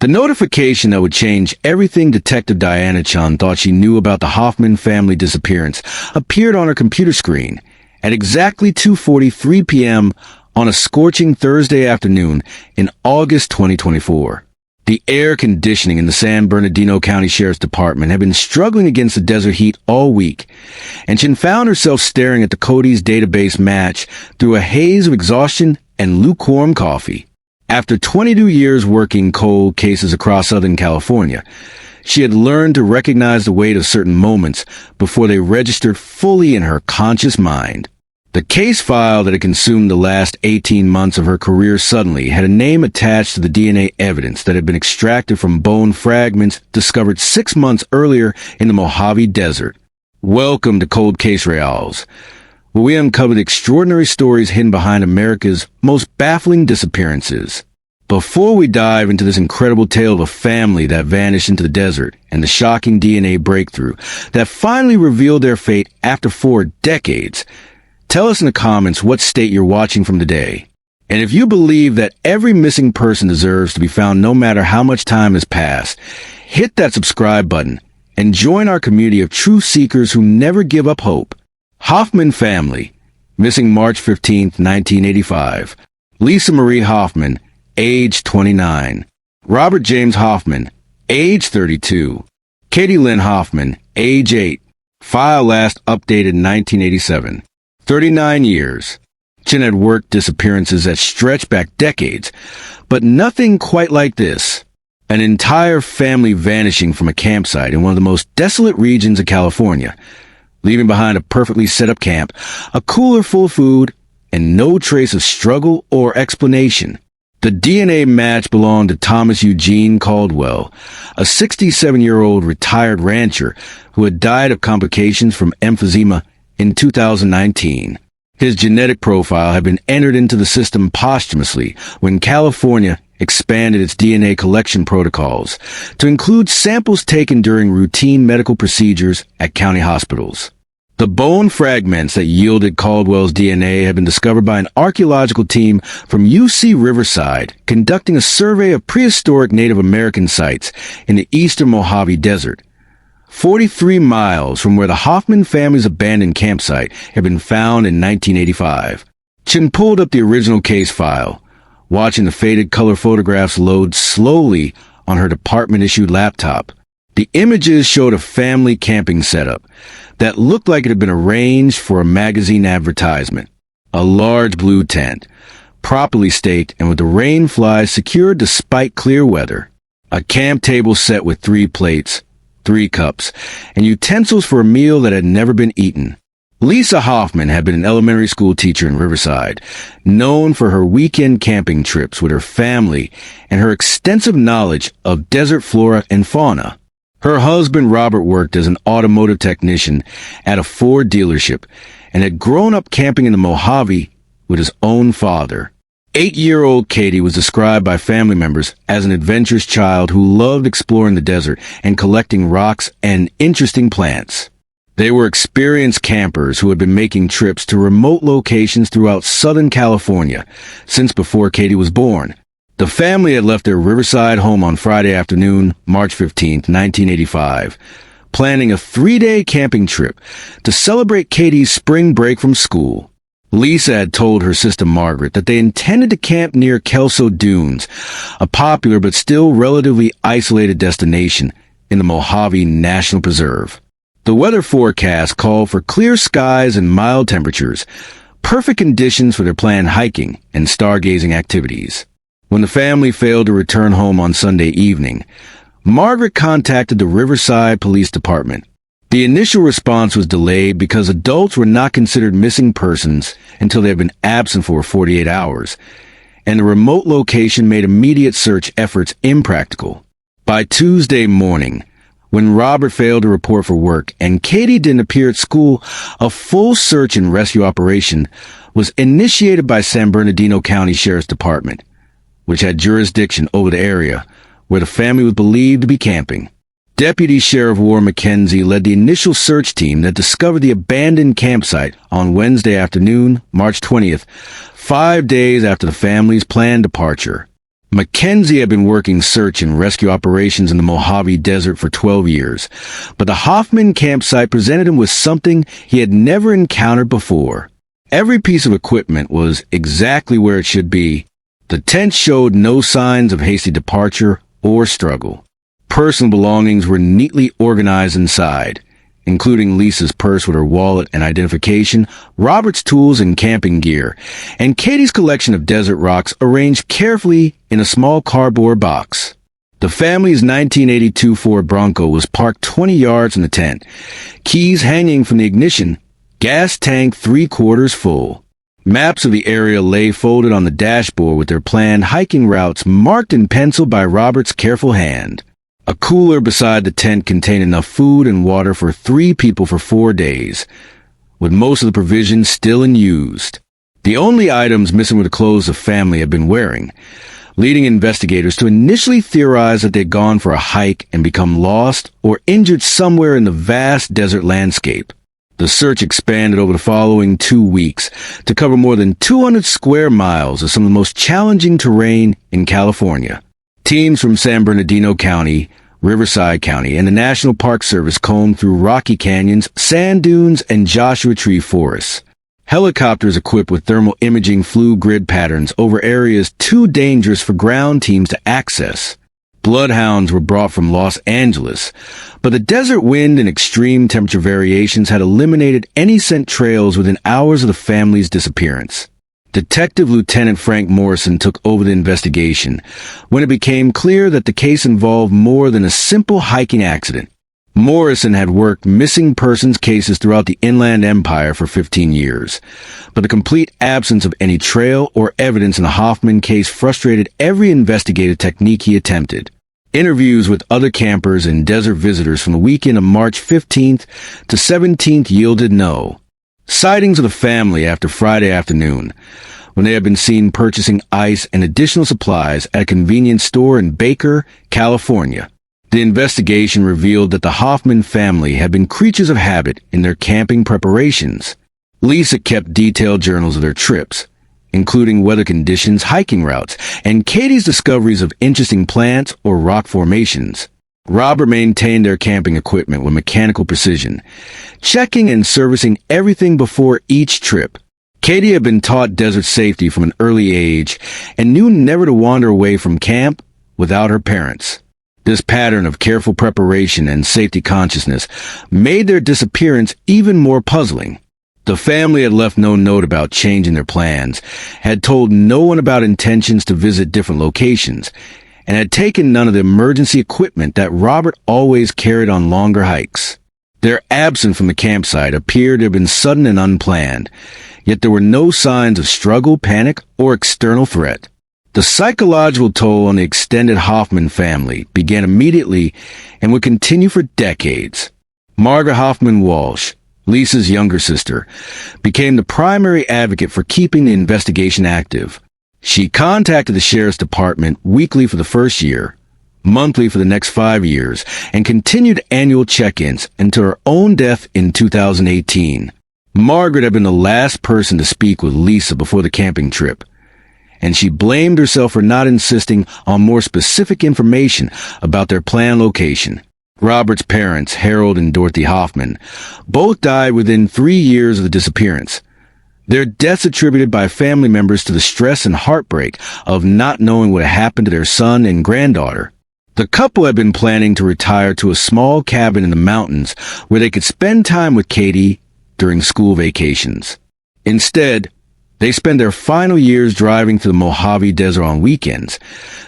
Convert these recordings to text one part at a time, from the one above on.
The notification that would change everything Detective Diana Chen thought she knew about the Hoffman family disappearance appeared on her computer screen at exactly 2:43 p.m. on a scorching Thursday afternoon in August 2024. The air conditioning in the San Bernardino County Sheriff's Department had been struggling against the desert heat all week, and Chen found herself staring at the Cody's database match through a haze of exhaustion and lukewarm coffee. After 22 years working cold cases across Southern California, she had learned to recognize the weight of certain moments before they registered fully in her conscious mind. The case file that had consumed the last 18 months of her career suddenly had a name attached to the DNA evidence that had been extracted from bone fragments discovered 6 months earlier in the Mojave Desert. Welcome to Cold Case Royales, where we uncover the extraordinary stories hidden behind America's most baffling disappearances. Before we dive into this incredible tale of a family that vanished into the desert and the shocking DNA breakthrough that finally revealed their fate after 4 decades, tell us in the comments what state you're watching from today. And if you believe that every missing person deserves to be found no matter how much time has passed, hit that subscribe button and join our community of truth seekers who never give up hope. Hoffman family, missing March 15, 1985. Lisa Marie Hoffman, age 29. Robert James Hoffman, age 32. Katie Lynn Hoffman, age 8. File last updated in 1987. 39 years. Chen had worked disappearances that stretch back decades, but nothing quite like this. An entire family vanishing from a campsite in one of the most desolate regions of California, leaving behind a perfectly set-up camp, a cooler full of food, and no trace of struggle or explanation. The DNA match belonged to Thomas Eugene Caldwell, a 67-year-old retired rancher who had died of complications from emphysema in 2019. His genetic profile had been entered into the system posthumously when California expanded its DNA collection protocols to include samples taken during routine medical procedures at county hospitals. The bone fragments that yielded Caldwell's DNA had been discovered by an archaeological team from UC Riverside conducting a survey of prehistoric Native American sites in the eastern Mojave Desert, 43 miles from where the Hoffman family's abandoned campsite had been found in 1985. Chen pulled up the original case file, watching the faded color photographs load slowly on her department-issued laptop. The images showed a family camping setup that looked like it had been arranged for a magazine advertisement. A large blue tent, properly staked and with the rain flies secured despite clear weather. A camp table set with 3 plates, 3 cups, and utensils for a meal that had never been eaten. Lisa Hoffman had been an elementary school teacher in Riverside, known for her weekend camping trips with her family and her extensive knowledge of desert flora and fauna. Her husband Robert worked as an automotive technician at a Ford dealership and had grown up camping in the Mojave with his own father. 8-year-old Katie was described by family members as an adventurous child who loved exploring the desert and collecting rocks and interesting plants. They were experienced campers who had been making trips to remote locations throughout Southern California since before Katie was born. The family had left their Riverside home on Friday afternoon, March 15, 1985, planning a 3-day camping trip to celebrate Katie's spring break from school. Lisa had told her sister Margaret that they intended to camp near Kelso Dunes, a popular but still relatively isolated destination in the Mojave National Preserve. The weather forecast called for clear skies and mild temperatures, perfect conditions for their planned hiking and stargazing activities. When the family failed to return home on Sunday evening, Margaret contacted the Riverside Police Department. The initial response was delayed because adults were not considered missing persons until they had been absent for 48 hours, and the remote location made immediate search efforts impractical. By Tuesday morning, when Robert failed to report for work and Katie didn't appear at school, a full search and rescue operation was initiated by San Bernardino County Sheriff's Department, which had jurisdiction over the area where the family was believed to be camping. Deputy Sheriff Warren McKenzie led the initial search team that discovered the abandoned campsite on Wednesday afternoon, March 20th, 5 days after the family's planned departure. Mackenzie had been working search and rescue operations in the Mojave Desert for 12 years, but the Hoffman campsite presented him with something he had never encountered before. Every piece of equipment was exactly where it should be. The tent showed no signs of hasty departure or struggle. Personal belongings were neatly organized inside, including Lisa's purse with her wallet and identification, Robert's tools and camping gear, and Katie's collection of desert rocks arranged carefully in a small cardboard box. The family's 1982 Ford Bronco was parked 20 yards from the tent, keys hanging from the ignition, gas tank 3/4 full. Maps of the area lay folded on the dashboard with their planned hiking routes marked in pencil by Robert's careful hand. A cooler beside the tent contained enough food and water for 3 people for 4 days, with most of the provisions still unused. The only items missing were the clothes the family had been wearing, leading investigators to initially theorize that they'd gone for a hike and become lost or injured somewhere in the vast desert landscape. The search expanded over the following 2 weeks to cover more than 200 square miles of some of the most challenging terrain in California. Teams from San Bernardino County, Riverside County, and the National Park Service combed through rocky canyons, sand dunes, and Joshua Tree forests. Helicopters equipped with thermal imaging flew grid patterns over areas too dangerous for ground teams to access. Bloodhounds were brought from Los Angeles, but the desert wind and extreme temperature variations had eliminated any scent trails within hours of the family's disappearance. Detective Lieutenant Frank Morrison took over the investigation when it became clear that the case involved more than a simple hiking accident. Morrison had worked missing persons cases throughout the Inland Empire for 15 years, but the complete absence of any trail or evidence in the Hoffman case frustrated every investigative technique he attempted. Interviews with other campers and desert visitors from the weekend of March 15th to 17th yielded no. Sightings of the family after Friday afternoon, when they had been seen purchasing ice and additional supplies at a convenience store in Baker, California. The investigation revealed that the Hoffman family had been creatures of habit in their camping preparations. Lisa kept detailed journals of their trips, including weather conditions, hiking routes, and Katie's discoveries of interesting plants or rock formations. Robert maintained their camping equipment with mechanical precision, checking and servicing everything before each trip. Katie had been taught desert safety from an early age and knew never to wander away from camp without her parents. This pattern of careful preparation and safety consciousness made their disappearance even more puzzling. The family had left no note about changing their plans, had told no one about intentions to visit different locations, and had taken none of the emergency equipment that Robert always carried on longer hikes. Their absence from the campsite appeared to have been sudden and unplanned, yet there were no signs of struggle, panic, or external threat. The psychological toll on the extended Hoffman family began immediately and would continue for decades. Margaret Hoffman Walsh, Lisa's younger sister, became the primary advocate for keeping the investigation active. She contacted the sheriff's department weekly for the first year, monthly for the next 5 years, and continued annual check-ins until her own death in 2018. Margaret had been the last person to speak with Lisa before the camping trip, and she blamed herself for not insisting on more specific information about their planned location. Robert's parents, Harold and Dorothy Hoffman, both died within 3 years of the disappearance. Their deaths attributed by family members to the stress and heartbreak of not knowing what had happened to their son and granddaughter. The couple had been planning to retire to a small cabin in the mountains where they could spend time with Katie during school vacations. Instead, they spent their final years driving to the Mojave Desert on weekends,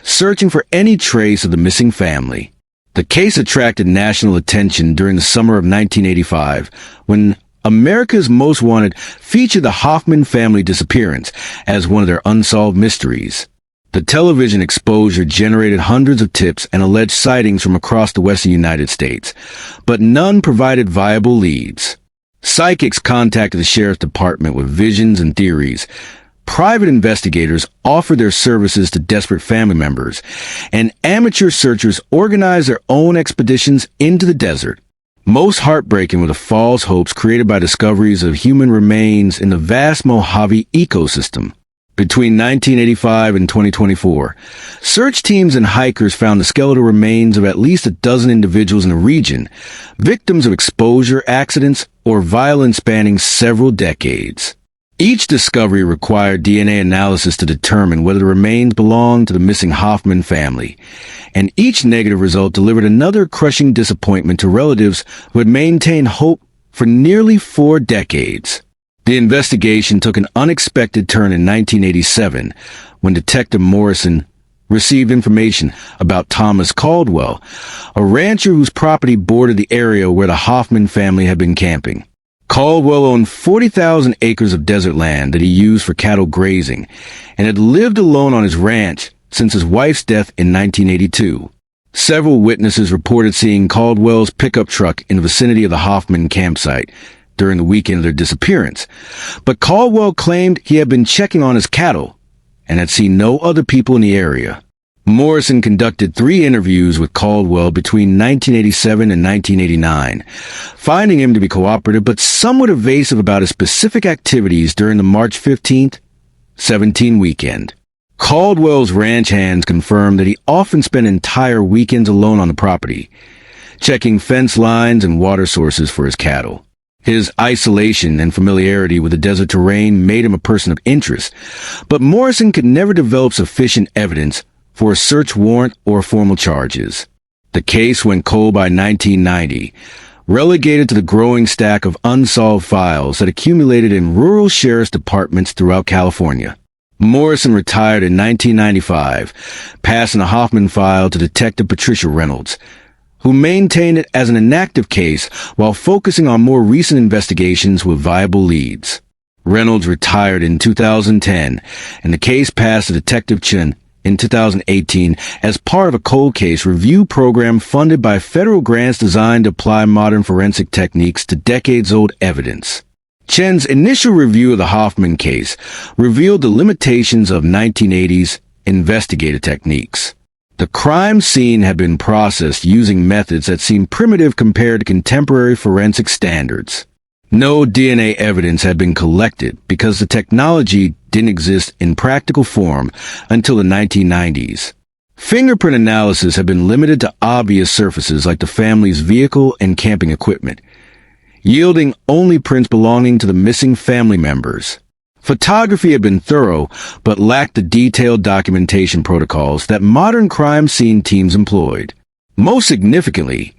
searching for any trace of the missing family. The case attracted national attention during the summer of 1985, when America's Most Wanted featured the Hoffman family disappearance as one of their unsolved mysteries. The television exposure generated hundreds of tips and alleged sightings from across the western United States, but none provided viable leads. Psychics contacted the sheriff's department with visions and theories. Private investigators offered their services to desperate family members, and amateur searchers organized their own expeditions into the desert. Most heartbreaking were the false hopes created by discoveries of human remains in the vast Mojave ecosystem. Between 1985 and 2024, search teams and hikers found the skeletal remains of at least a dozen individuals in the region, victims of exposure, accidents, or violence spanning several decades. Each discovery required DNA analysis to determine whether the remains belonged to the missing Hoffman family, and each negative result delivered another crushing disappointment to relatives who had maintained hope for nearly 4 decades. The investigation took an unexpected turn in 1987 when Detective Morrison received information about Thomas Caldwell, a rancher whose property bordered the area where the Hoffman family had been camping. Caldwell owned 40,000 acres of desert land that he used for cattle grazing and had lived alone on his ranch since his wife's death in 1982. Several witnesses reported seeing Caldwell's pickup truck in the vicinity of the Hoffman campsite during the weekend of their disappearance, but Caldwell claimed he had been checking on his cattle and had seen no other people in the area. Morrison conducted 3 interviews with Caldwell between 1987 and 1989, finding him to be cooperative but somewhat evasive about his specific activities during the March 15th, 17 weekend. Caldwell's ranch hands confirmed that he often spent entire weekends alone on the property, checking fence lines and water sources for his cattle. His isolation and familiarity with the desert terrain made him a person of interest, but Morrison could never develop sufficient evidence for a search warrant or formal charges. The case went cold by 1990, relegated to the growing stack of unsolved files that accumulated in rural sheriff's departments throughout California. Morrison retired in 1995, passing the Hoffman file to Detective Patricia Reynolds, who maintained it as an inactive case while focusing on more recent investigations with viable leads. Reynolds retired in 2010, and the case passed to Detective Chen in 2018 as part of a cold case review program funded by federal grants designed to apply modern forensic techniques to decades-old evidence. Chen's initial review of the Hoffman case revealed the limitations of 1980s investigative techniques. The crime scene had been processed using methods that seemed primitive compared to contemporary forensic standards. No DNA evidence had been collected because the technology didn't exist in practical form until the 1990s. Fingerprint analysis had been limited to obvious surfaces like the family's vehicle and camping equipment, yielding only prints belonging to the missing family members. Photography had been thorough, but lacked the detailed documentation protocols that modern crime scene teams employed. Most significantly,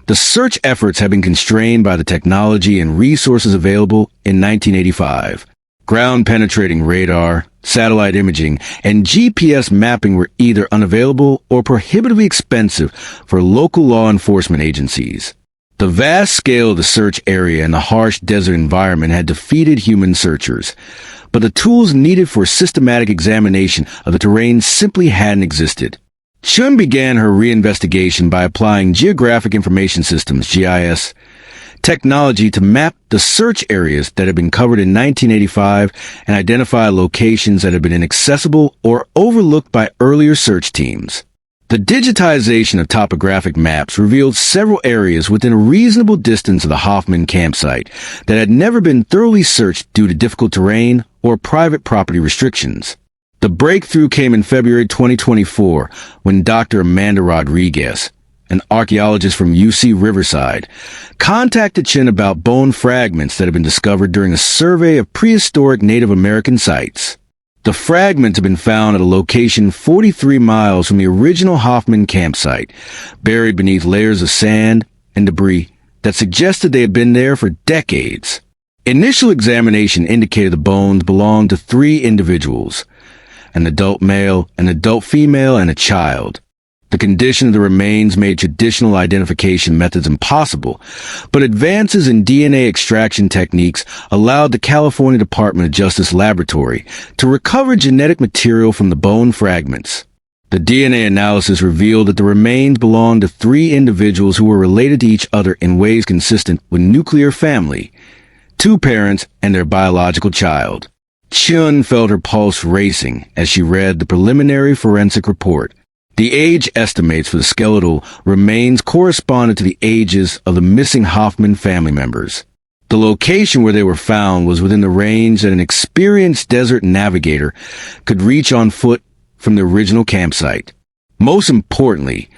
the search efforts had been constrained by the technology and resources available in 1985. Ground-penetrating radar, satellite imaging, and GPS mapping were either unavailable or prohibitively expensive for local law enforcement agencies. The vast scale of the search area and the harsh desert environment had defeated human searchers, but the tools needed for systematic examination of the terrain simply hadn't existed. Chun began her reinvestigation by applying Geographic Information Systems, GIS, technology to map the search areas that had been covered in 1985 and identify locations that had been inaccessible or overlooked by earlier search teams. The digitization of topographic maps revealed several areas within a reasonable distance of the Hoffman campsite that had never been thoroughly searched due to difficult terrain or private property restrictions. The breakthrough came in February 2024 when Dr. Amanda Rodriguez, an archaeologist from UC Riverside, contacted Chen about bone fragments that had been discovered during a survey of prehistoric Native American sites. The fragments had been found at a location 43 miles from the original Hoffman campsite, buried beneath layers of sand and debris that suggested they had been there for decades. Initial examination indicated the bones belonged to 3 individuals, an adult male, an adult female, and a child. The condition of the remains made traditional identification methods impossible, but advances in DNA extraction techniques allowed the California Department of Justice Laboratory to recover genetic material from the bone fragments. The DNA analysis revealed that the remains belonged to 3 individuals who were related to each other in ways consistent with nuclear family, 2 parents and their biological child. Chun felt her pulse racing as she read the preliminary forensic report. The age estimates for the skeletal remains corresponded to the ages of the missing Hoffman family members. The location where they were found was within the range that an experienced desert navigator could reach on foot from the original campsite. Most importantly,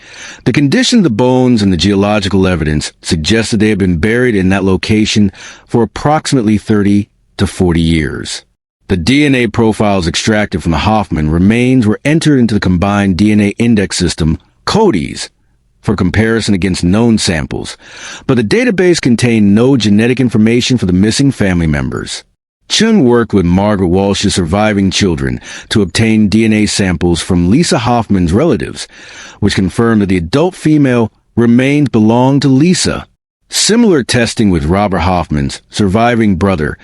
the condition of the bones and the geological evidence suggests that they had been buried in that location for approximately 30 to 40 years. The DNA profiles extracted from the Hoffman remains were entered into the combined DNA index system, CODIS, for comparison against known samples, but the database contained no genetic information for the missing family members. Chen worked with Margaret Walsh's surviving children to obtain DNA samples from Lisa Hoffman's relatives, which confirmed that the adult female remains belonged to Lisa. Similar testing with Robert Hoffman's surviving brother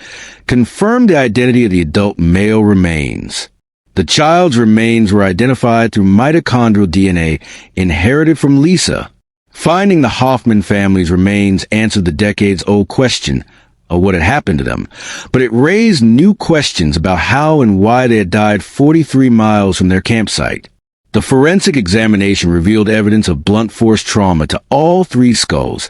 confirmed the identity of the adult male remains. The child's remains were identified through mitochondrial DNA inherited from Lisa. Finding the Hoffman family's remains answered the decades-old question of what had happened to them, but it raised new questions about how and why they had died 43 miles from their campsite. The forensic examination revealed evidence of blunt force trauma to all three skulls,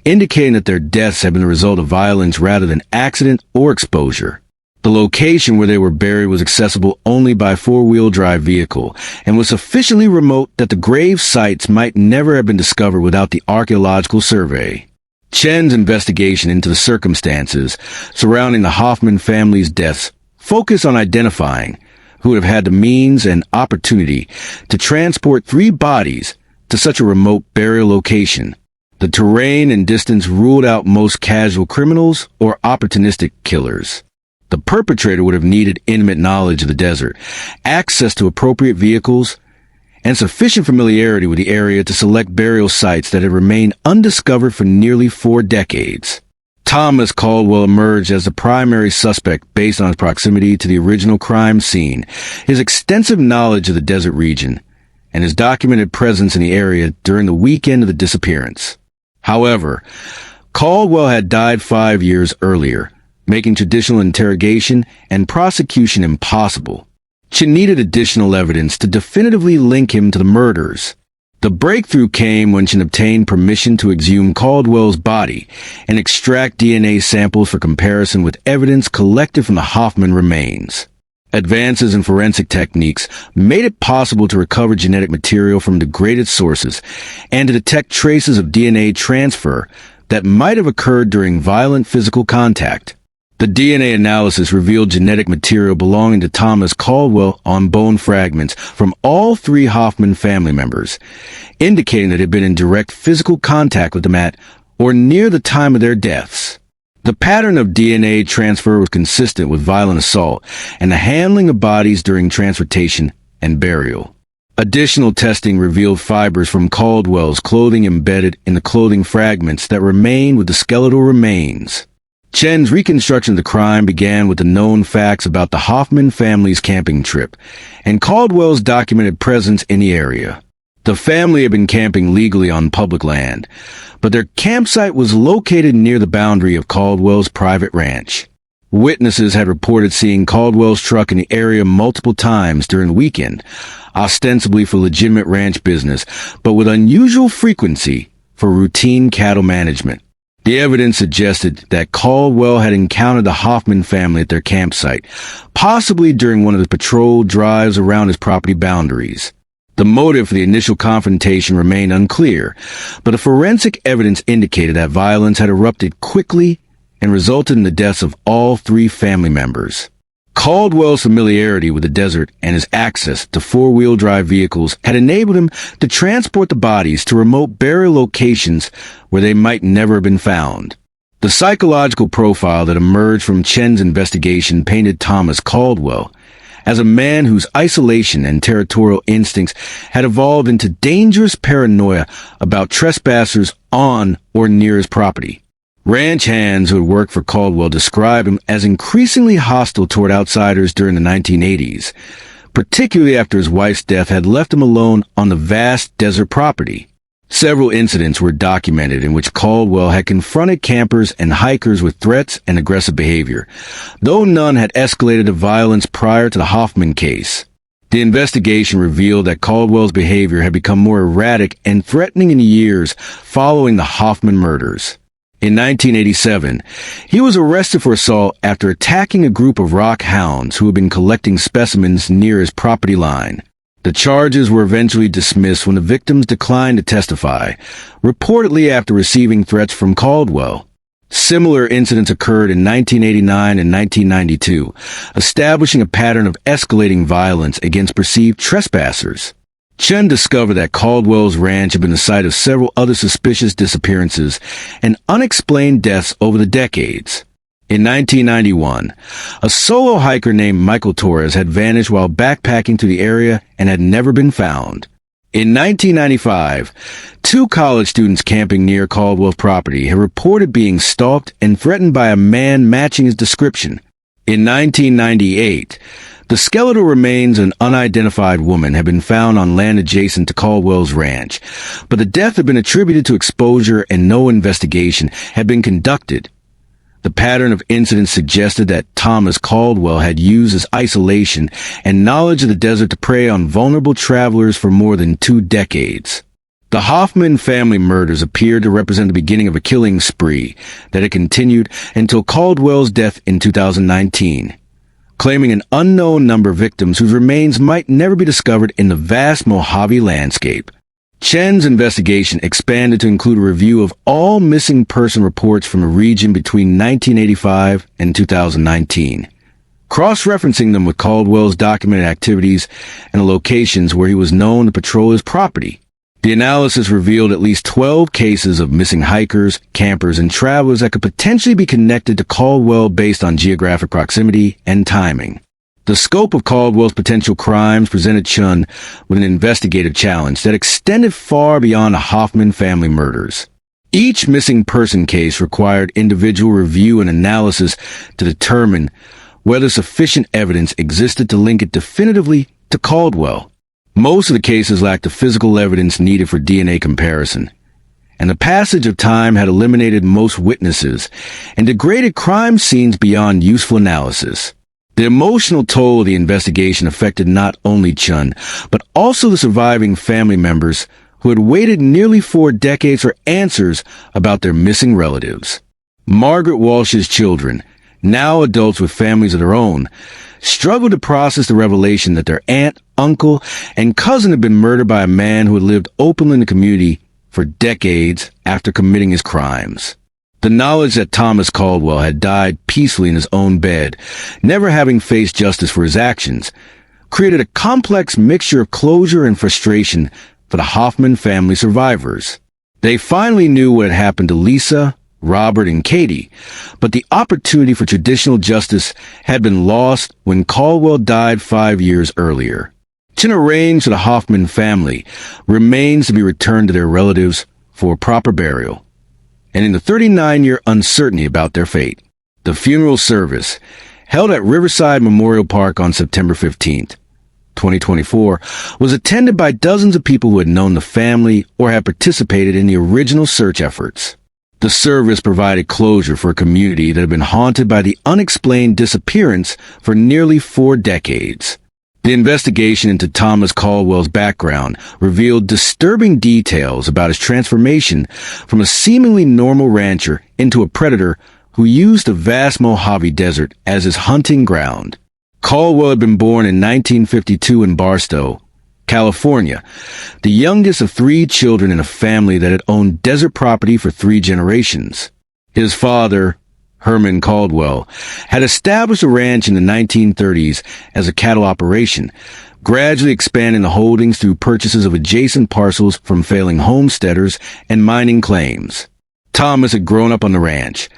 indicating that their deaths had been the result of violence rather than accident or exposure. The location where they were buried was accessible only by four-wheel drive vehicle and was sufficiently remote that the grave sites might never have been discovered without the archaeological survey. Chen's investigation into the circumstances surrounding the Hoffman family's deaths focused on identifying who would have had the means and opportunity to transport three bodies to such a remote burial location. The terrain and distance ruled out most casual criminals or opportunistic killers. The perpetrator would have needed intimate knowledge of the desert, access to appropriate vehicles, and sufficient familiarity with the area to select burial sites that had remained undiscovered for nearly 4 decades. Thomas Caldwell emerged as the primary suspect based on his proximity to the original crime scene, his extensive knowledge of the desert region, and his documented presence in the area during the weekend of the disappearance. However, Caldwell had died 5 years earlier, making traditional interrogation and prosecution impossible. Chen needed additional evidence to definitively link him to the murders. The breakthrough came when Chen obtained permission to exhume Caldwell's body and extract DNA samples for comparison with evidence collected from the Hoffman remains. Advances in forensic techniques made it possible to recover genetic material from degraded sources and to detect traces of DNA transfer that might have occurred during violent physical contact. The DNA analysis revealed genetic material belonging to Thomas Caldwell on bone fragments from all 3 Hoffman family members, indicating that it had been in direct physical contact with them at or near the time of their deaths. The pattern of DNA transfer was consistent with violent assault and the handling of bodies during transportation and burial. Additional testing revealed fibers from Caldwell's clothing embedded in the clothing fragments that remained with the skeletal remains. Chen's reconstruction of the crime began with the known facts about the Hoffman family's camping trip and Caldwell's documented presence in the area. The family had been camping legally on public land, but their campsite was located near the boundary of Caldwell's private ranch. Witnesses had reported seeing Caldwell's truck in the area multiple times during the weekend, ostensibly for legitimate ranch business, but with unusual frequency for routine cattle management. The evidence suggested that Caldwell had encountered the Hoffman family at their campsite, possibly during one of the patrol drives around his property boundaries. The motive for the initial confrontation remained unclear, but the forensic evidence indicated that violence had erupted quickly and resulted in the deaths of all 3 family members. Caldwell's familiarity with the desert and his access to four-wheel drive vehicles had enabled him to transport the bodies to remote burial locations where they might never have been found. The psychological profile that emerged from Chen's investigation painted Thomas Caldwell as a man whose isolation and territorial instincts had evolved into dangerous paranoia about trespassers on or near his property. Ranch hands who had worked for Caldwell described him as increasingly hostile toward outsiders during the 1980s, particularly after his wife's death had left him alone on the vast desert property. Several incidents were documented in which Caldwell had confronted campers and hikers with threats and aggressive behavior, though none had escalated to violence prior to the Hoffman case. The investigation revealed that Caldwell's behavior had become more erratic and threatening in the years following the Hoffman murders. In 1987, he was arrested for assault after attacking a group of rock hounds who had been collecting specimens near his property line. The charges were eventually dismissed when the victims declined to testify, reportedly after receiving threats from Caldwell. Similar incidents occurred in 1989 and 1992, establishing a pattern of escalating violence against perceived trespassers. Chen discovered that Caldwell's ranch had been the site of several other suspicious disappearances and unexplained deaths over the decades. In 1991, a solo hiker named Michael Torres had vanished while backpacking through the area and had never been found. In 1995, 2 college students camping near Caldwell's property had reported being stalked and threatened by a man matching his description. In 1998, the skeletal remains of an unidentified woman had been found on land adjacent to Caldwell's ranch, but the death had been attributed to exposure and no investigation had been conducted. The pattern of incidents suggested that Thomas Caldwell had used his isolation and knowledge of the desert to prey on vulnerable travelers for more than 2 decades. The Hoffman family murders appeared to represent the beginning of a killing spree that had continued until Caldwell's death in 2019, claiming an unknown number of victims whose remains might never be discovered in the vast Mojave landscape. Chen's investigation expanded to include a review of all missing person reports from the region between 1985 and 2019, cross-referencing them with Caldwell's documented activities and the locations where he was known to patrol his property. The analysis revealed at least 12 cases of missing hikers, campers, and travelers that could potentially be connected to Caldwell based on geographic proximity and timing. The scope of Caldwell's potential crimes presented Chen with an investigative challenge that extended far beyond the Hoffman family murders. Each missing person case required individual review and analysis to determine whether sufficient evidence existed to link it definitively to Caldwell. Most of the cases lacked the physical evidence needed for DNA comparison, and the passage of time had eliminated most witnesses and degraded crime scenes beyond useful analysis. The emotional toll of the investigation affected not only Chen, but also the surviving family members who had waited nearly 4 decades for answers about their missing relatives. Margaret Walsh's children, now adults with families of their own, struggled to process the revelation that their aunt, uncle, and cousin had been murdered by a man who had lived openly in the community for decades after committing his crimes. The knowledge that Thomas Caldwell had died peacefully in his own bed, never having faced justice for his actions, created a complex mixture of closure and frustration for the Hoffman family survivors. They finally knew what had happened to Lisa, Robert, and Katie, but the opportunity for traditional justice had been lost when Caldwell died 5 years earlier. Chen arranged for the Hoffman family remains to be returned to their relatives for proper burial, and in the 39-year uncertainty about their fate. The funeral service, held at Riverside Memorial Park on September 15th, 2024, was attended by dozens of people who had known the family or had participated in the original search efforts. The service provided closure for a community that had been haunted by the unexplained disappearance for nearly 4 decades. The investigation into Thomas Caldwell's background revealed disturbing details about his transformation from a seemingly normal rancher into a predator who used the vast Mojave Desert as his hunting ground. Caldwell had been born in 1952 in Barstow, California, the youngest of 3 children in a family that had owned desert property for 3 generations. His father, Herman Caldwell, had established a ranch in the 1930s as a cattle operation, gradually expanding the holdings through purchases of adjacent parcels from failing homesteaders and mining claims. Thomas had grown up on the ranch,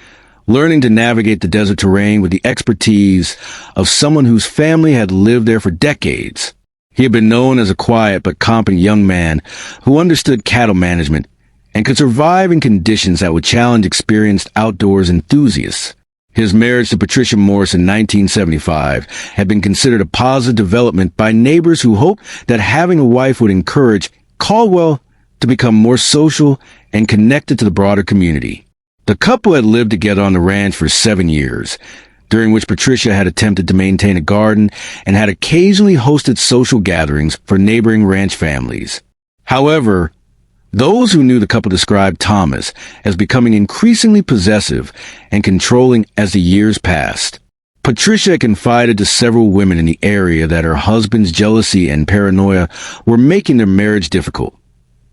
learning to navigate the desert terrain with the expertise of someone whose family had lived there for decades. He had been known as a quiet but competent young man who understood cattle management and could survive in conditions that would challenge experienced outdoors enthusiasts. His marriage to Patricia Morse in 1975 had been considered a positive development by neighbors who hoped that having a wife would encourage Caldwell to become more social and connected to the broader community. The couple had lived together on the ranch for 7 years, during which Patricia had attempted to maintain a garden and had occasionally hosted social gatherings for neighboring ranch families. However, Those who knew the couple described Thomas as becoming increasingly possessive and controlling as the years passed. Patricia confided to several women in the area that her husband's jealousy and paranoia were making their marriage difficult,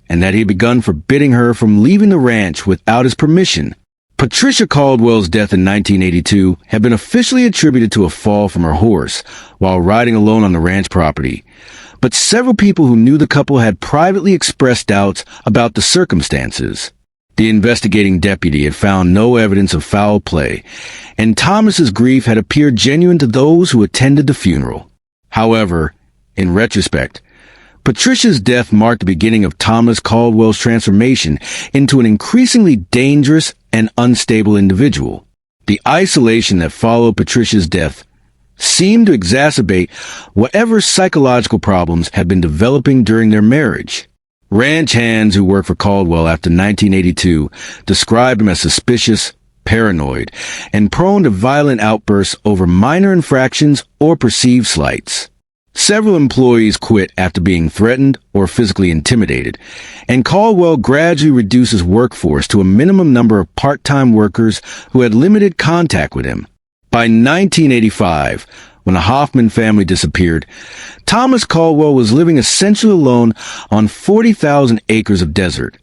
and that he had begun forbidding her from leaving the ranch without his permission. Patricia Caldwell's death in 1982 had been officially attributed to a fall from her horse while riding alone on the ranch property, but several people who knew the couple had privately expressed doubts about the circumstances. The investigating deputy had found no evidence of foul play, and Thomas's grief had appeared genuine to those who attended the funeral. However, in retrospect, Patricia's death marked the beginning of Thomas Caldwell's transformation into an increasingly dangerous and unstable individual. The isolation that followed Patricia's death seemed to exacerbate whatever psychological problems had been developing during their marriage. Ranch hands who worked for Caldwell after 1982 described him as suspicious, paranoid, and prone to violent outbursts over minor infractions or perceived slights. Several employees quit after being threatened or physically intimidated, and Caldwell gradually reduced his workforce to a minimum number of part-time workers who had limited contact with him. By 1985, when the Hoffman family disappeared, Thomas Caldwell was living essentially alone on 40,000 acres of desert,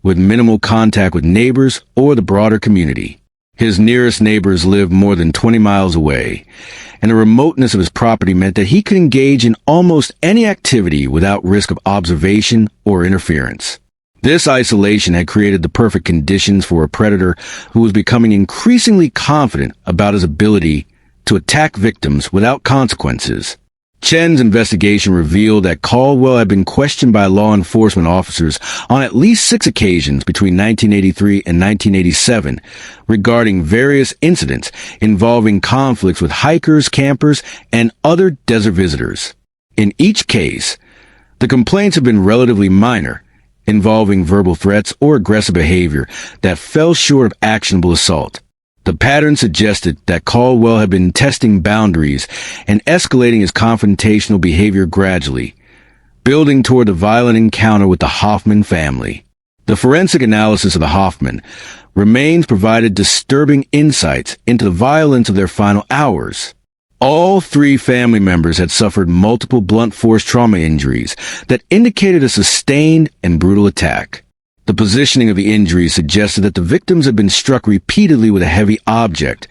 with minimal contact with neighbors or the broader community. His nearest neighbors lived more than 20 miles away, and the remoteness of his property meant that he could engage in almost any activity without risk of observation or interference. This isolation had created the perfect conditions for a predator who was becoming increasingly confident about his ability to attack victims without consequences. Chen's investigation revealed that Caldwell had been questioned by law enforcement officers on at least 6 occasions between 1983 and 1987 regarding various incidents involving conflicts with hikers, campers, and other desert visitors. In each case, the complaints have been relatively minor, involving verbal threats or aggressive behavior that fell short of actionable assault. The pattern suggested that Caldwell had been testing boundaries and escalating his confrontational behavior gradually, building toward the violent encounter with the Hoffman family. The forensic analysis of the Hoffman remains provided disturbing insights into the violence of their final hours. All 3 family members had suffered multiple blunt force trauma injuries that indicated a sustained and brutal attack. The positioning of the injuries suggested that the victims had been struck repeatedly with a heavy object,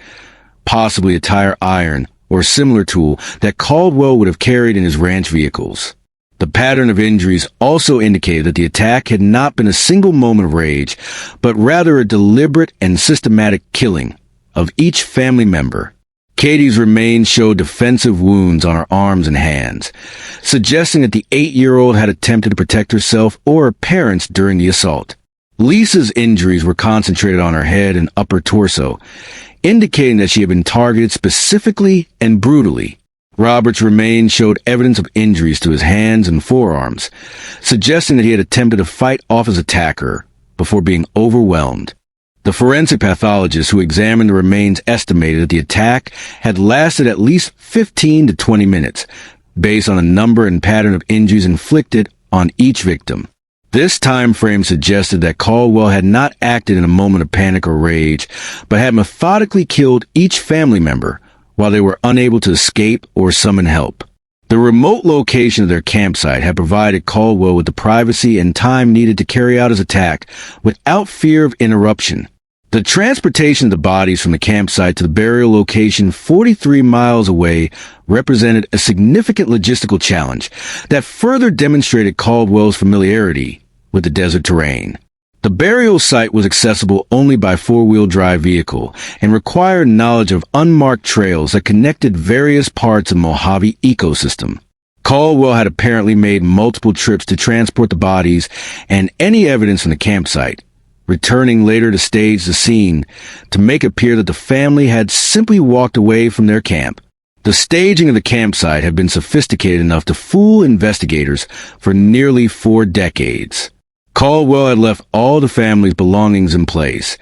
possibly a tire iron or similar tool that Caldwell would have carried in his ranch vehicles. The pattern of injuries also indicated that the attack had not been a single moment of rage, but rather a deliberate and systematic killing of each family member. Katie's remains showed defensive wounds on her arms and hands, suggesting that the 8-year-old had attempted to protect herself or her parents during the assault. Lisa's injuries were concentrated on her head and upper torso, indicating that she had been targeted specifically and brutally. Robert's remains showed evidence of injuries to his hands and forearms, suggesting that he had attempted to fight off his attacker before being overwhelmed. The forensic pathologists who examined the remains estimated that the attack had lasted at least 15 to 20 minutes, based on the number and pattern of injuries inflicted on each victim. This time frame suggested that Caldwell had not acted in a moment of panic or rage, but had methodically killed each family member while they were unable to escape or summon help. The remote location of their campsite had provided Caldwell with the privacy and time needed to carry out his attack without fear of interruption. The transportation of the bodies from the campsite to the burial location 43 miles away represented a significant logistical challenge that further demonstrated Caldwell's familiarity with the desert terrain. The burial site was accessible only by 4-wheel drive vehicle and required knowledge of unmarked trails that connected various parts of the Mojave ecosystem. Caldwell had apparently made multiple trips to transport the bodies and any evidence from the campsite, returning later to stage the scene to make it appear that the family had simply walked away from their camp. The staging of the campsite had been sophisticated enough to fool investigators for nearly 4 decades. Caldwell had left all the family's belongings in place,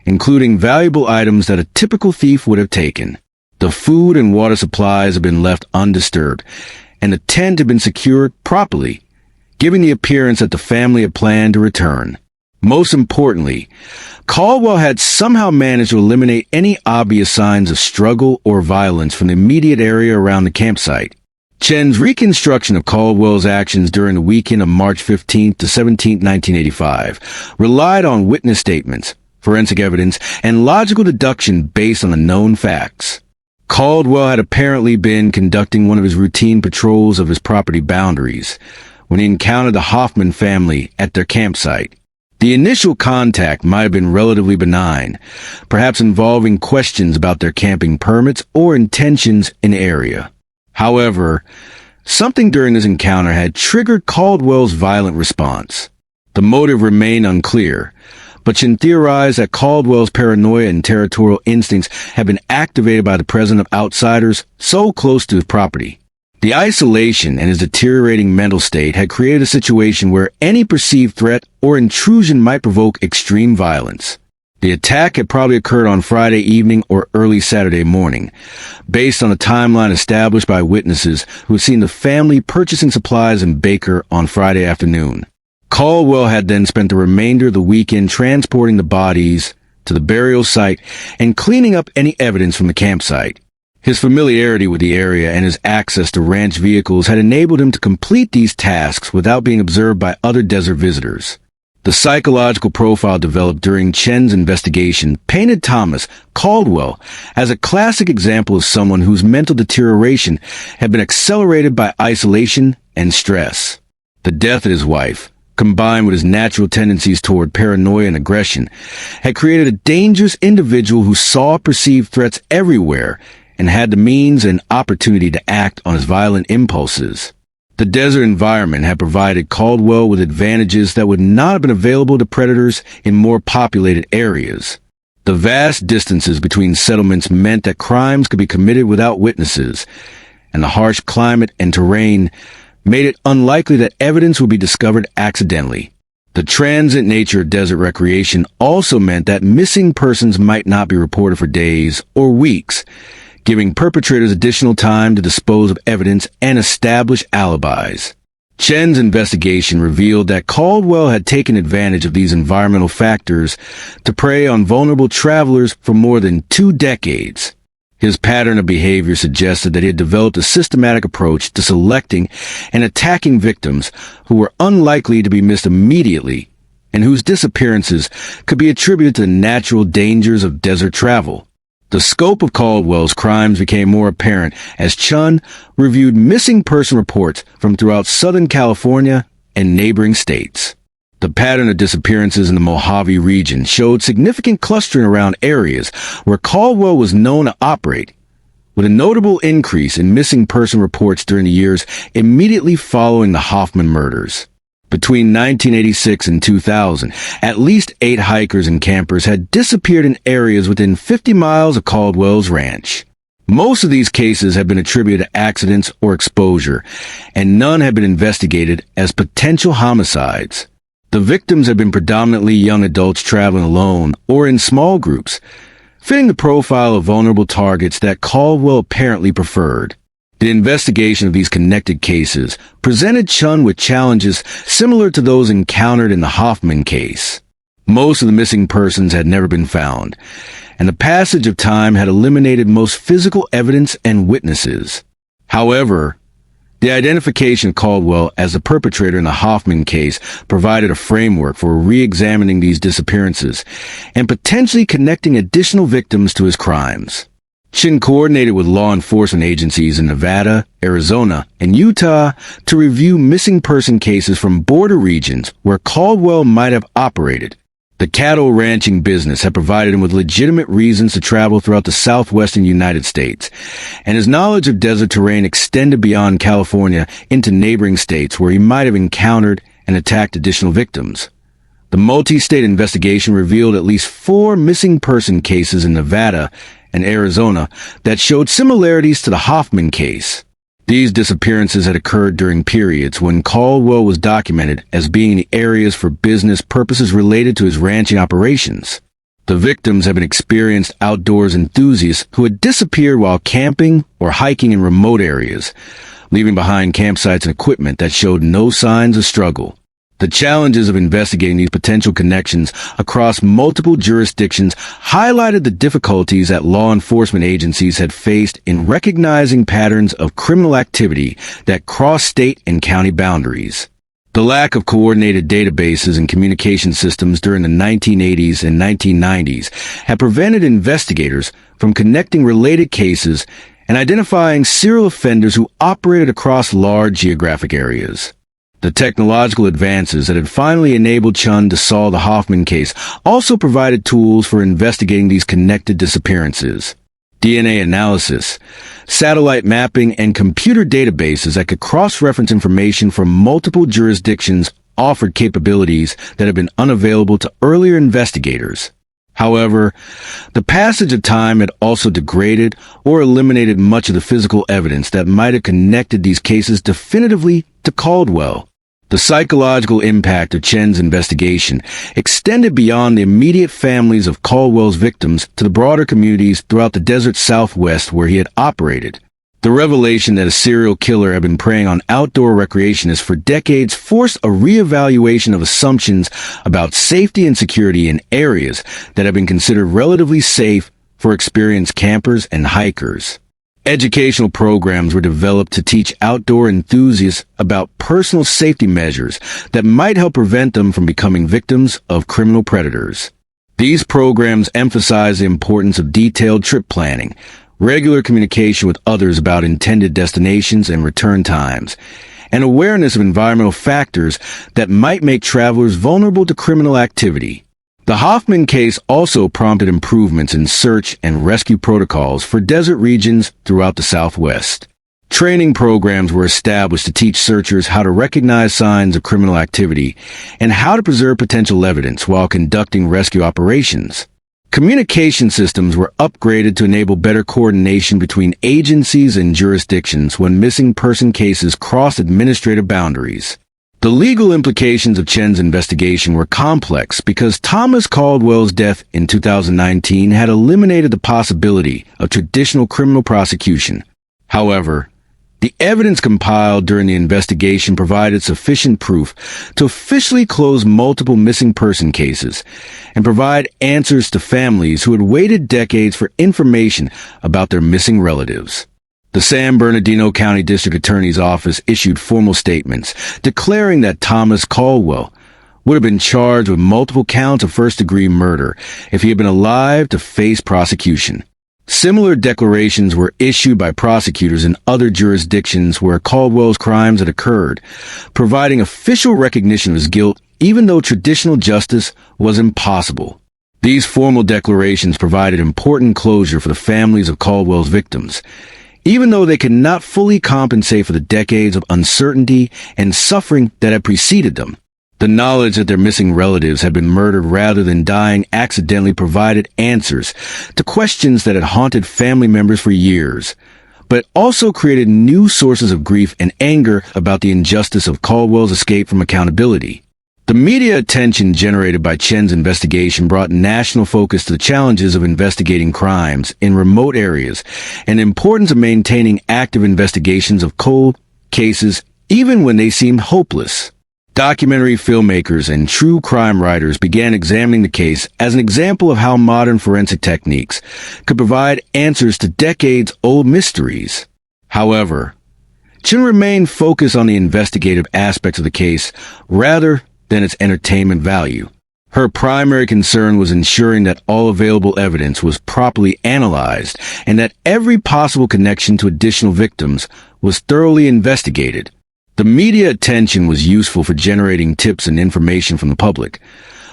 including valuable items that a typical thief would have taken. The food and water supplies had been left undisturbed, and the tent had been secured properly, giving the appearance that the family had planned to return. Most importantly, Caldwell had somehow managed to eliminate any obvious signs of struggle or violence from the immediate area around the campsite. Chen's reconstruction of Caldwell's actions during the weekend of March 15th to 17th, 1985, relied on witness statements, forensic evidence, and logical deduction based on the known facts. Caldwell had apparently been conducting one of his routine patrols of his property boundaries when he encountered the Hoffman family at their campsite. The initial contact might have been relatively benign, perhaps involving questions about their camping permits or intentions in the area. However, something during this encounter had triggered Caldwell's violent response. The motive remained unclear, but Chen theorized that Caldwell's paranoia and territorial instincts had been activated by the presence of outsiders so close to his property. The isolation and his deteriorating mental state had created a situation where any perceived threat or intrusion might provoke extreme violence. The attack had probably occurred on Friday evening or early Saturday morning, based on a timeline established by witnesses who had seen the family purchasing supplies in Baker on Friday afternoon. Caldwell had then spent the remainder of the weekend transporting the bodies to the burial site and cleaning up any evidence from the campsite. His familiarity with the area and his access to ranch vehicles had enabled him to complete these tasks without being observed by other desert visitors. The psychological profile developed during Chen's investigation painted Thomas Caldwell as a classic example of someone whose mental deterioration had been accelerated by isolation and stress. The death of his wife, combined with his natural tendencies toward paranoia and aggression, had created a dangerous individual who saw perceived threats everywhere and had the means and opportunity to act on his violent impulses. The desert environment had provided Caldwell with advantages that would not have been available to predators in more populated areas. The vast distances between settlements meant that crimes could be committed without witnesses, and the harsh climate and terrain made it unlikely that evidence would be discovered accidentally. The transient nature of desert recreation also meant that missing persons might not be reported for days or weeks, giving perpetrators additional time to dispose of evidence and establish alibis. Chen's investigation revealed that Caldwell had taken advantage of these environmental factors to prey on vulnerable travelers for more than 2 decades. His pattern of behavior suggested that he had developed a systematic approach to selecting and attacking victims who were unlikely to be missed immediately and whose disappearances could be attributed to the natural dangers of desert travel. The scope of Caldwell's crimes became more apparent as Chen reviewed missing person reports from throughout Southern California and neighboring states. The pattern of disappearances in the Mojave region showed significant clustering around areas where Caldwell was known to operate, with a notable increase in missing person reports during the years immediately following the Hoffman murders. Between 1986 and 2000, at least 8 hikers and campers had disappeared in areas within 50 miles of Caldwell's ranch. Most of these cases had been attributed to accidents or exposure, and none had been investigated as potential homicides. The victims had been predominantly young adults traveling alone or in small groups, fitting the profile of vulnerable targets that Caldwell apparently preferred. The investigation of these connected cases presented Chen with challenges similar to those encountered in the Hoffman case. Most of the missing persons had never been found, and the passage of time had eliminated most physical evidence and witnesses. However, the identification of Caldwell as the perpetrator in the Hoffman case provided a framework for re-examining these disappearances and potentially connecting additional victims to his crimes. Chen coordinated with law enforcement agencies in Nevada, Arizona, and Utah to review missing person cases from border regions where Caldwell might have operated. The cattle ranching business had provided him with legitimate reasons to travel throughout the southwestern United States, and his knowledge of desert terrain extended beyond California into neighboring states where he might have encountered and attacked additional victims. The multi-state investigation revealed at least 4 missing person cases in Nevada and Arizona that showed similarities to the Hoffman case. These disappearances had occurred during periods when Caldwell was documented as being in the areas for business purposes related to his ranching operations. The victims had been experienced outdoors enthusiasts who had disappeared while camping or hiking in remote areas, leaving behind campsites and equipment that showed no signs of struggle. The challenges of investigating these potential connections across multiple jurisdictions highlighted the difficulties that law enforcement agencies had faced in recognizing patterns of criminal activity that cross state and county boundaries. The lack of coordinated databases and communication systems during the 1980s and 1990s had prevented investigators from connecting related cases and identifying serial offenders who operated across large geographic areas. The technological advances that had finally enabled Chen to solve the Hoffman case also provided tools for investigating these connected disappearances. DNA analysis, satellite mapping, and computer databases that could cross-reference information from multiple jurisdictions offered capabilities that had been unavailable to earlier investigators. However, the passage of time had also degraded or eliminated much of the physical evidence that might have connected these cases definitively to Caldwell. The psychological impact of Chen's investigation extended beyond the immediate families of Caldwell's victims to the broader communities throughout the desert Southwest where he had operated. The revelation that a serial killer had been preying on outdoor recreationists for decades forced a reevaluation of assumptions about safety and security in areas that had been considered relatively safe for experienced campers and hikers. Educational programs were developed to teach outdoor enthusiasts about personal safety measures that might help prevent them from becoming victims of criminal predators. These programs emphasize the importance of detailed trip planning, regular communication with others about intended destinations and return times, and awareness of environmental factors that might make travelers vulnerable to criminal activity. The Hoffman case also prompted improvements in search and rescue protocols for desert regions throughout the Southwest. Training programs were established to teach searchers how to recognize signs of criminal activity and how to preserve potential evidence while conducting rescue operations. Communication systems were upgraded to enable better coordination between agencies and jurisdictions when missing person cases crossed administrative boundaries. The legal implications of Chen's investigation were complex because Thomas Caldwell's death in 2019 had eliminated the possibility of traditional criminal prosecution. However, the evidence compiled during the investigation provided sufficient proof to officially close multiple missing person cases and provide answers to families who had waited decades for information about their missing relatives. The San Bernardino County District Attorney's Office issued formal statements declaring that Thomas Caldwell would have been charged with multiple counts of first-degree murder if he had been alive to face prosecution. Similar declarations were issued by prosecutors in other jurisdictions where Caldwell's crimes had occurred, providing official recognition of his guilt even though traditional justice was impossible. These formal declarations provided important closure for the families of Caldwell's victims, even though they could not fully compensate for the decades of uncertainty and suffering that had preceded them. The knowledge that their missing relatives had been murdered rather than dying accidentally provided answers to questions that had haunted family members for years, but also created new sources of grief and anger about the injustice of Caldwell's escape from accountability. The media attention generated by Chen's investigation brought national focus to the challenges of investigating crimes in remote areas and the importance of maintaining active investigations of cold cases even when they seemed hopeless. Documentary filmmakers and true crime writers began examining the case as an example of how modern forensic techniques could provide answers to decades-old mysteries. However, Chen remained focused on the investigative aspects of the case rather than its entertainment value. Her primary concern was ensuring that all available evidence was properly analyzed and that every possible connection to additional victims was thoroughly investigated. The media attention was useful for generating tips and information from the public,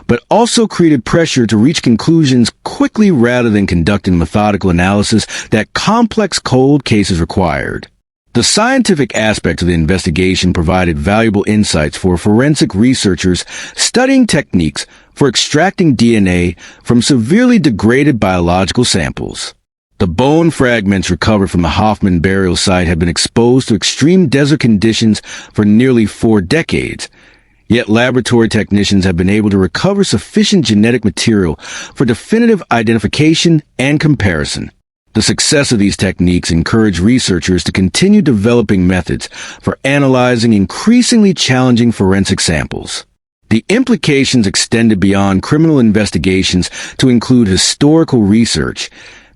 but also created pressure to reach conclusions quickly rather than conducting methodical analysis that complex cold cases required. The scientific aspect of the investigation provided valuable insights for forensic researchers studying techniques for extracting DNA from severely degraded biological samples. The bone fragments recovered from the Hoffman burial site had been exposed to extreme desert conditions for nearly 4 decades, yet laboratory technicians have been able to recover sufficient genetic material for definitive identification and comparison. The success of these techniques encouraged researchers to continue developing methods for analyzing increasingly challenging forensic samples. The implications extended beyond criminal investigations to include historical research,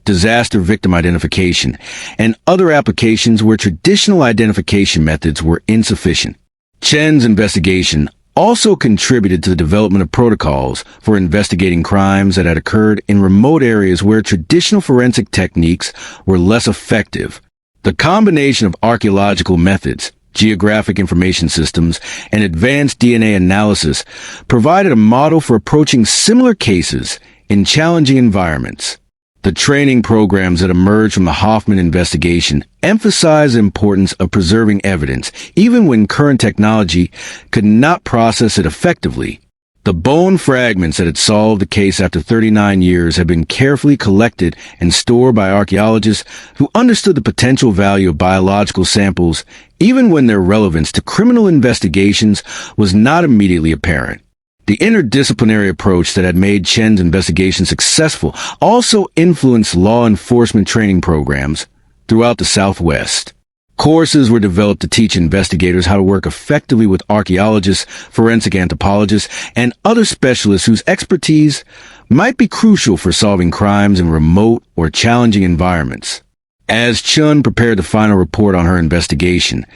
disaster victim identification, and other applications where traditional identification methods were insufficient. Chen's investigation also contributed to the development of protocols for investigating crimes that had occurred in remote areas where traditional forensic techniques were less effective. The combination of archaeological methods, geographic information systems, and advanced DNA analysis provided a model for approaching similar cases in challenging environments. The training programs that emerged from the Hoffman investigation emphasize the importance of preserving evidence, even when current technology could not process it effectively. The bone fragments that had solved the case after 39 years have been carefully collected and stored by archaeologists who understood the potential value of biological samples, even when their relevance to criminal investigations was not immediately apparent. The interdisciplinary approach that had made Chen's investigation successful also influenced law enforcement training programs throughout the Southwest. Courses were developed to teach investigators how to work effectively with archaeologists, forensic anthropologists, and other specialists whose expertise might be crucial for solving crimes in remote or challenging environments. As Chen prepared the final report on her investigation,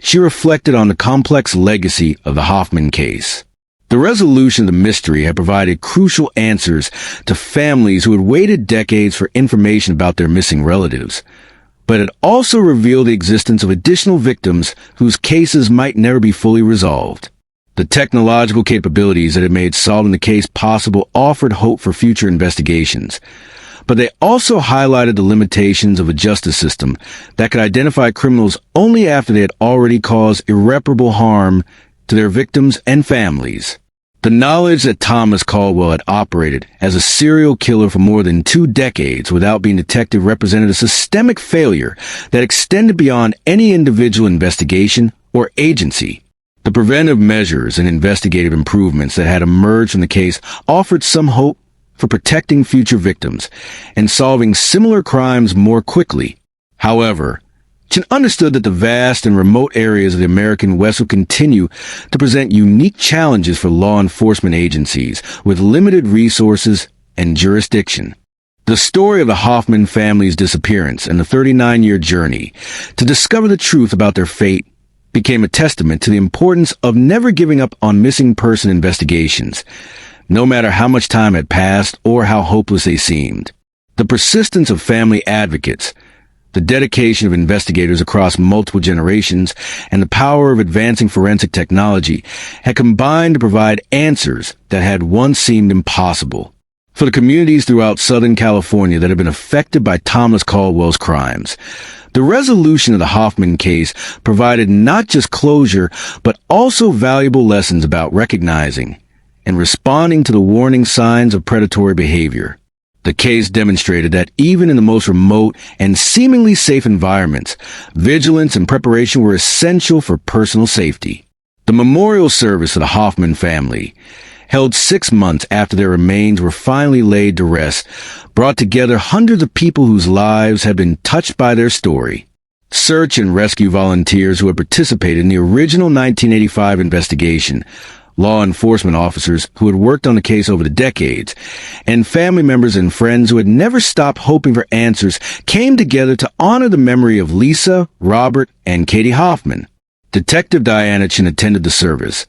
she reflected on the complex legacy of the Hoffman case. The resolution of the mystery had provided crucial answers to families who had waited decades for information about their missing relatives, but it also revealed the existence of additional victims whose cases might never be fully resolved. The technological capabilities that had made solving the case possible offered hope for future investigations, but they also highlighted the limitations of a justice system that could identify criminals only after they had already caused irreparable harm to their victims and families. The knowledge that Thomas Caldwell had operated as a serial killer for more than 2 decades without being detected represented a systemic failure that extended beyond any individual investigation or agency. The preventive measures and investigative improvements that had emerged from the case offered some hope for protecting future victims and solving similar crimes more quickly. However, Chen understood that the vast and remote areas of the American West would continue to present unique challenges for law enforcement agencies with limited resources and jurisdiction. The story of the Hoffman family's disappearance and the 39-year journey to discover the truth about their fate became a testament to the importance of never giving up on missing person investigations, no matter how much time had passed or how hopeless they seemed. The persistence of family advocates, the dedication of investigators across multiple generations, and the power of advancing forensic technology had combined to provide answers that had once seemed impossible. For the communities throughout Southern California that had been affected by Thomas Caldwell's crimes, the resolution of the Hoffman case provided not just closure, but also valuable lessons about recognizing and responding to the warning signs of predatory behavior. The case demonstrated that even in the most remote and seemingly safe environments, vigilance and preparation were essential for personal safety. The memorial service of the Hoffman family, held 6 months after their remains were finally laid to rest, brought together hundreds of people whose lives had been touched by their story. Search and rescue volunteers who had participated in the original 1985 investigation, law enforcement officers who had worked on the case over the decades, and family members and friends who had never stopped hoping for answers came together to honor the memory of Lisa, Robert, and Katie Hoffman. Detective Diana Chen attended the service,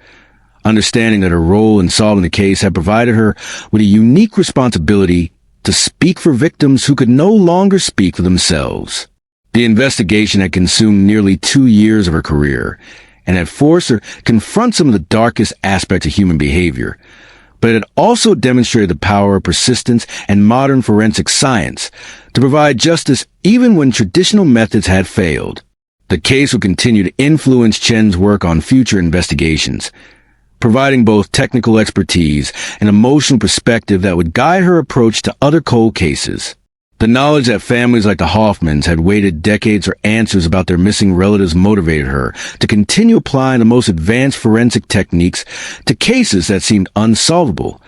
understanding that her role in solving the case had provided her with a unique responsibility to speak for victims who could no longer speak for themselves. The investigation had consumed nearly 2 years of her career, and had forced her to confront some of the darkest aspects of human behavior, but it had also demonstrated the power of persistence and modern forensic science to provide justice even when traditional methods had failed. The case will continue to influence Chen's work on future investigations, providing both technical expertise and emotional perspective that would guide her approach to other cold cases. The knowledge that families like the Hoffmans had waited decades for answers about their missing relatives motivated her to continue applying the most advanced forensic techniques to cases that seemed unsolvable,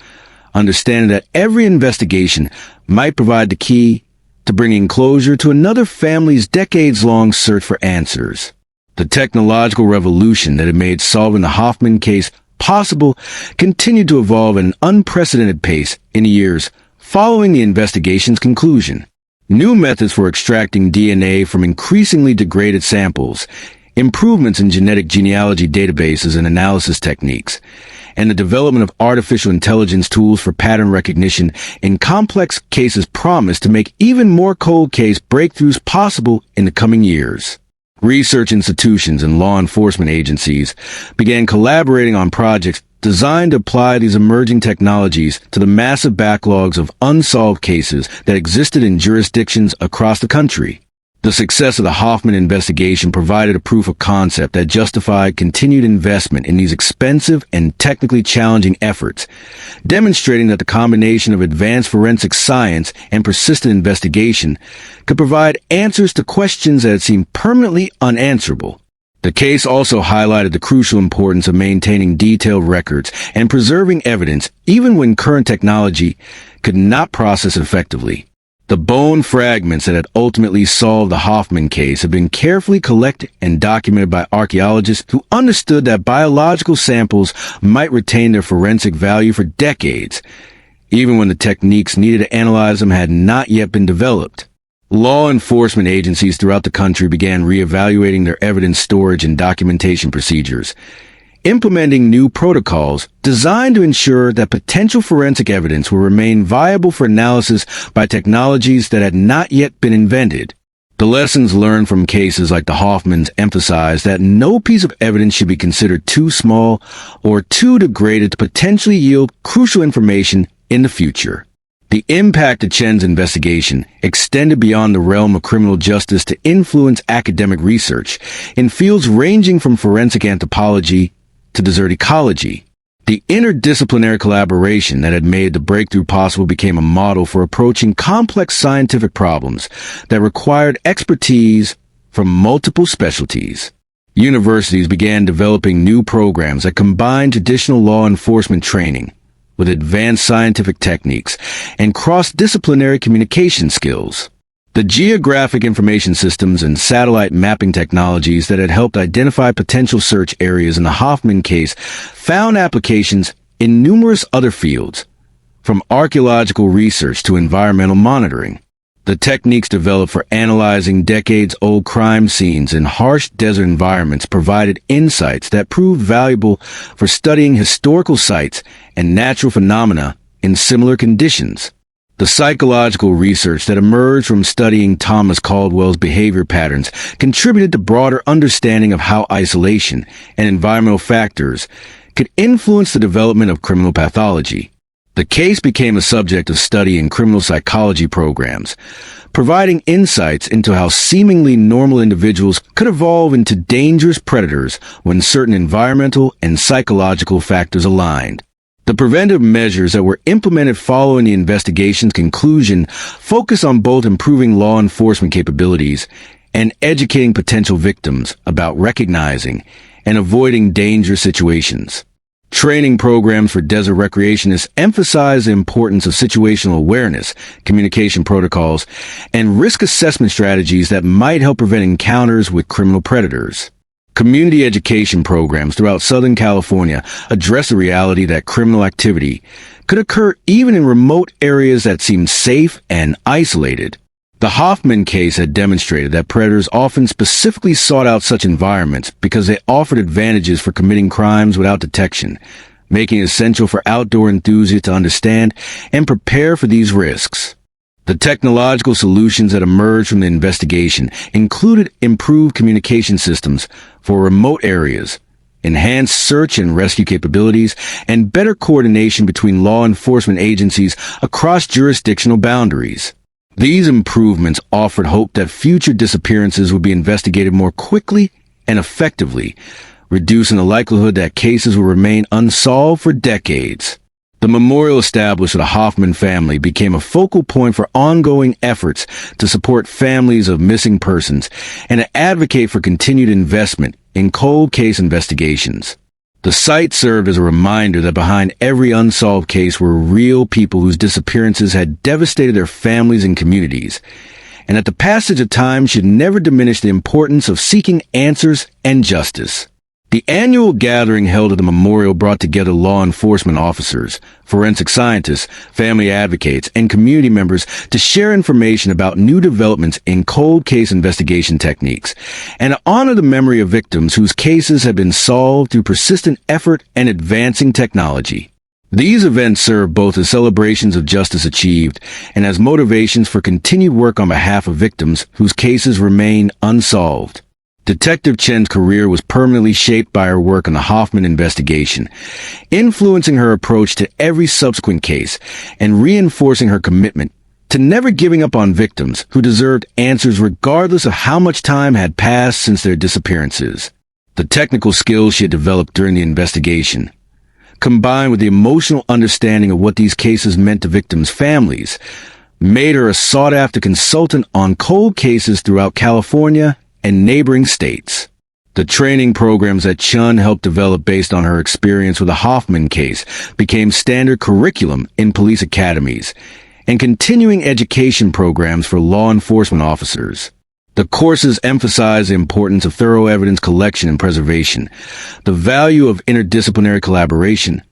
understanding that every investigation might provide the key to bringing closure to another family's decades-long search for answers. The technological revolution that had made solving the Hoffman case possible continued to evolve at an unprecedented pace in the years following the investigation's conclusion. New methods for extracting DNA from increasingly degraded samples, improvements in genetic genealogy databases and analysis techniques, and the development of artificial intelligence tools for pattern recognition in complex cases promise to make even more cold case breakthroughs possible in the coming years. Research institutions and law enforcement agencies began collaborating on projects designed to apply these emerging technologies to the massive backlogs of unsolved cases that existed in jurisdictions across the country. The success of the Hoffman investigation provided a proof of concept that justified continued investment in these expensive and technically challenging efforts, demonstrating that the combination of advanced forensic science and persistent investigation could provide answers to questions that had seemed permanently unanswerable. The case also highlighted the crucial importance of maintaining detailed records and preserving evidence even when current technology could not process it effectively. The bone fragments that had ultimately solved the Hoffman case have been carefully collected and documented by archaeologists who understood that biological samples might retain their forensic value for decades, even when the techniques needed to analyze them had not yet been developed. Law enforcement agencies throughout the country began reevaluating their evidence storage and documentation procedures, implementing new protocols designed to ensure that potential forensic evidence will remain viable for analysis by technologies that had not yet been invented. The lessons learned from cases like the Hoffmans emphasize that no piece of evidence should be considered too small or too degraded to potentially yield crucial information in the future. The impact of Chen's investigation extended beyond the realm of criminal justice to influence academic research in fields ranging from forensic anthropology to desert ecology. The interdisciplinary collaboration that had made the breakthrough possible became a model for approaching complex scientific problems that required expertise from multiple specialties. Universities began developing new programs that combined traditional law enforcement training with advanced scientific techniques and cross-disciplinary communication skills. The geographic information systems and satellite mapping technologies that had helped identify potential search areas in the Hoffman case found applications in numerous other fields, from archaeological research to environmental monitoring. The techniques developed for analyzing decades-old crime scenes in harsh desert environments provided insights that proved valuable for studying historical sites and natural phenomena in similar conditions. The psychological research that emerged from studying Thomas Caldwell's behavior patterns contributed to broader understanding of how isolation and environmental factors could influence the development of criminal pathology. The case became a subject of study in criminal psychology programs, providing insights into how seemingly normal individuals could evolve into dangerous predators when certain environmental and psychological factors aligned. The preventive measures that were implemented following the investigation's conclusion focus on both improving law enforcement capabilities and educating potential victims about recognizing and avoiding dangerous situations. Training programs for desert recreationists emphasize the importance of situational awareness, communication protocols, and risk assessment strategies that might help prevent encounters with criminal predators. Community education programs throughout Southern California address the reality that criminal activity could occur even in remote areas that seem safe and isolated. The Hoffman case had demonstrated that predators often specifically sought out such environments because they offered advantages for committing crimes without detection, making it essential for outdoor enthusiasts to understand and prepare for these risks. The technological solutions that emerged from the investigation included improved communication systems for remote areas, enhanced search and rescue capabilities, and better coordination between law enforcement agencies across jurisdictional boundaries. These improvements offered hope that future disappearances would be investigated more quickly and effectively, reducing the likelihood that cases will remain unsolved for decades. The memorial established for the Hoffman family became a focal point for ongoing efforts to support families of missing persons and to advocate for continued investment in cold case investigations. The site served as a reminder that behind every unsolved case were real people whose disappearances had devastated their families and communities, and that the passage of time should never diminish the importance of seeking answers and justice. The annual gathering held at the memorial brought together law enforcement officers, forensic scientists, family advocates, and community members to share information about new developments in cold case investigation techniques and to honor the memory of victims whose cases have been solved through persistent effort and advancing technology. These events serve both as celebrations of justice achieved and as motivations for continued work on behalf of victims whose cases remain unsolved. Detective Chen's career was permanently shaped by her work on the Hoffman investigation, influencing her approach to every subsequent case and reinforcing her commitment to never giving up on victims who deserved answers regardless of how much time had passed since their disappearances. The technical skills she had developed during the investigation, combined with the emotional understanding of what these cases meant to victims' families, made her a sought-after consultant on cold cases throughout California and neighboring states. The training programs that Chen helped develop based on her experience with the Hoffman case became standard curriculum in police academies and continuing education programs for law enforcement officers. The courses emphasize the importance of thorough evidence collection and preservation, the value of interdisciplinary collaboration,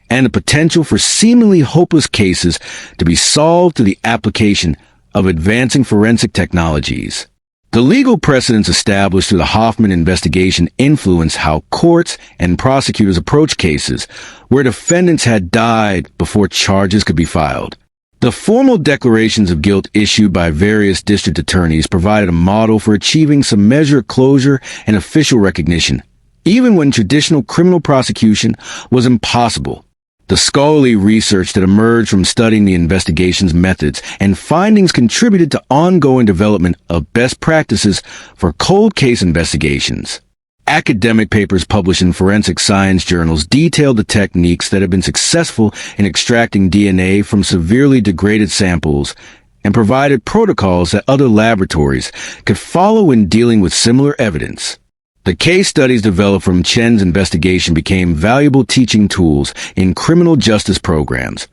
and the potential for seemingly hopeless cases to be solved through the application of advancing forensic technologies. The legal precedents established through the Hoffman investigation influence how courts and prosecutors approach cases where defendants had died before charges could be filed. The formal declarations of guilt issued by various district attorneys provided a model for achieving some measure of closure and official recognition, even when traditional criminal prosecution was impossible. The scholarly research that emerged from studying the investigation's methods and findings contributed to ongoing development of best practices for cold case investigations. Academic papers published in forensic science journals detailed the techniques that have been successful in extracting DNA from severely degraded samples and provided protocols that other laboratories could follow in dealing with similar evidence. The case studies developed from Chen's investigation became valuable teaching tools in criminal justice programs,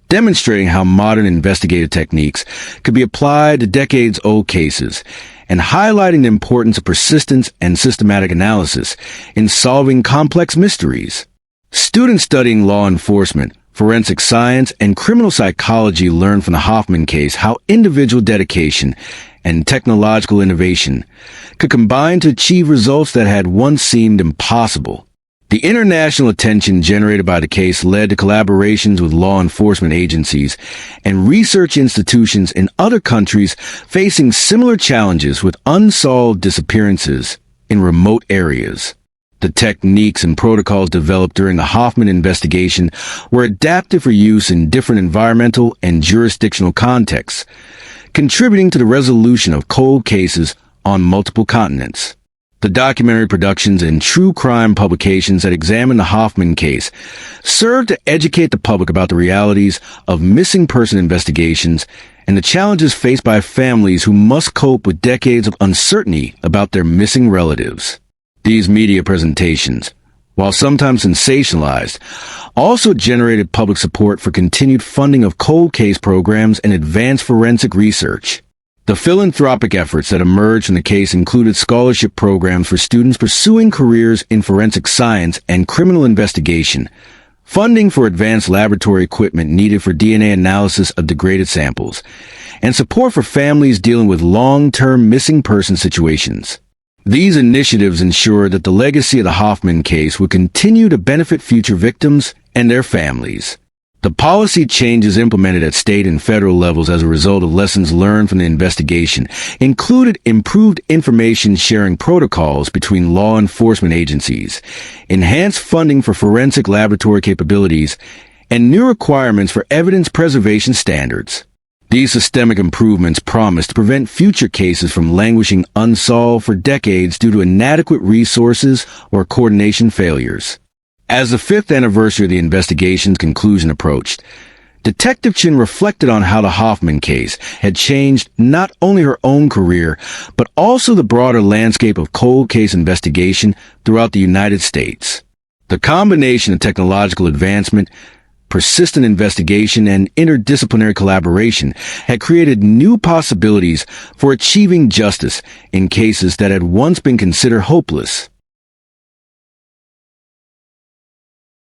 demonstrating how modern investigative techniques could be applied to decades-old cases and highlighting the importance of persistence and systematic analysis in solving complex mysteries. Students studying law enforcement, forensic science, and criminal psychology learned from the Hoffman case how individual dedication and technological innovation could combine to achieve results that had once seemed impossible. The international attention generated by the case led to collaborations with law enforcement agencies and research institutions in other countries facing similar challenges with unsolved disappearances in remote areas. The techniques and protocols developed during the Hoffman investigation were adapted for use in different environmental and jurisdictional contexts, contributing to the resolution of cold cases on multiple continents. The documentary productions and true crime publications that examine the Hoffman case serve to educate the public about the realities of missing person investigations and the challenges faced by families who must cope with decades of uncertainty about their missing relatives. These media presentations, while sometimes sensationalized, also generated public support for continued funding of cold case programs and advanced forensic research. The philanthropic efforts that emerged from the case included scholarship programs for students pursuing careers in forensic science and criminal investigation, funding for advanced laboratory equipment needed for DNA analysis of degraded samples, and support for families dealing with long-term missing person situations. These initiatives ensured that the legacy of the Hoffman case would continue to benefit future victims and their families. The policy changes implemented at state and federal levels as a result of lessons learned from the investigation included improved information sharing protocols between law enforcement agencies, enhanced funding for forensic laboratory capabilities, and new requirements for evidence preservation standards. These systemic improvements promise to prevent future cases from languishing unsolved for decades due to inadequate resources or coordination failures. As the 5th anniversary of the investigation's conclusion approached, Detective Chen reflected on how the Hoffman case had changed not only her own career, but also the broader landscape of cold case investigation throughout the United States. The combination of technological advancement, persistent investigation, and interdisciplinary collaboration had created new possibilities for achieving justice in cases that had once been considered hopeless.